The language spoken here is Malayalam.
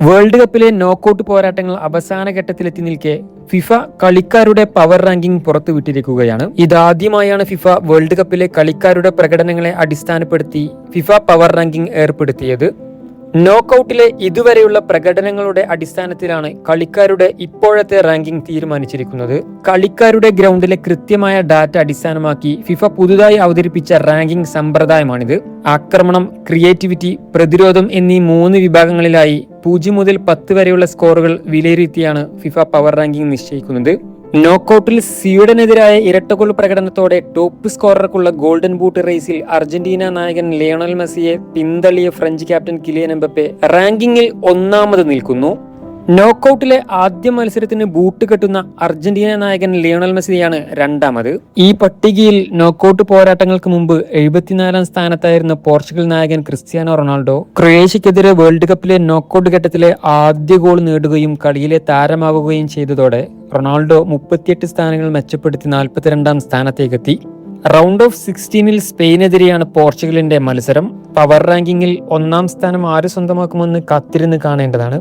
വേൾഡ് കപ്പിലെ നോക്കൌട്ട് പോരാട്ടങ്ങൾ അവസാന ഘട്ടത്തിലെത്തി നിൽക്കെ ഫിഫ കളിക്കാരുടെ പവർ റാങ്കിംഗ് പുറത്തുവിട്ടിരിക്കുകയാണ്. ഇതാദ്യമായാണ് ഫിഫ വേൾഡ് കപ്പിലെ കളിക്കാരുടെ പ്രകടനങ്ങളെ അടിസ്ഥാനപ്പെടുത്തി ഫിഫ പവർ റാങ്കിംഗ് ഏർപ്പെടുത്തിയത്. നോക്കൌട്ടിലെ ഇതുവരെയുള്ള പ്രകടനങ്ങളുടെ അടിസ്ഥാനത്തിലാണ് കളിക്കാരുടെ ഇപ്പോഴത്തെ റാങ്കിംഗ് തീരുമാനിച്ചിരിക്കുന്നത്. കളിക്കാരുടെ ഗ്രൗണ്ടിലെ കൃത്യമായ ഡാറ്റ അടിസ്ഥാനമാക്കി ഫിഫ പുതുതായി അവതരിപ്പിച്ച റാങ്കിംഗ് സമ്പ്രദായമാണിത്. ആക്രമണം, ക്രിയേറ്റിവിറ്റി, പ്രതിരോധം എന്നീ 3 വിഭാഗങ്ങളിലായി 0 മുതൽ 10 വരെയുള്ള സ്കോറുകൾ വിലയിരുത്തിയാണ് ഫിഫ പവർ റാങ്കിംഗ് നിശ്ചയിക്കുന്നത്. നോക്കൌട്ടിൽ സ്വീഡനെതിരായ ഇരട്ട ഗോൾ പ്രകടനത്തോടെ ടോപ്പ് സ്കോറർക്കുള്ള ഗോൾഡൻ ബൂട്ട് റേസിൽ അർജന്റീന നായകൻ ലയണൽ മെസ്സിയെ പിന്തള്ളിയ ഫ്രഞ്ച് ക്യാപ്റ്റൻ കിലിയൻ എംബപ്പെ റാങ്കിങ്ങിൽ 1ാമത് നിൽക്കുന്നു. നോക്കൌട്ടിലെ ആദ്യ മത്സരത്തിന് ബൂട്ട് കെട്ടുന്ന അർജന്റീന നായകൻ ലയണൽ മെസ്സിയാണ് 2ാമത്. ഈ പട്ടികയിൽ നോക്കൌട്ട് പോരാട്ടങ്ങൾക്ക് മുമ്പ് 74ാം സ്ഥാനത്തായിരുന്ന പോർച്ചുഗൽ നായകൻ ക്രിസ്ത്യാനോ റൊണാൾഡോ ക്രൊയേഷ്യക്കെതിരെ വേൾഡ് കപ്പിലെ നോക്കൌട്ട് ഘട്ടത്തിലെ ആദ്യ ഗോൾ നേടുകയും കളിയിലെ താരമാവുകയും ചെയ്തതോടെ റൊണാൾഡോ 38 സ്ഥാനങ്ങൾ മെച്ചപ്പെടുത്തി 42ാം സ്ഥാനത്തേക്കെത്തി. റൗണ്ട് ഓഫ് 16 സ്പെയിനെതിരെയാണ് പോർച്ചുഗലിന്റെ മത്സരം. പവർ റാങ്കിങ്ങിൽ 1ാം സ്ഥാനം ആര് സ്വന്തമാക്കുമെന്ന് കാത്തിരുന്ന് കാണേണ്ടതാണ്.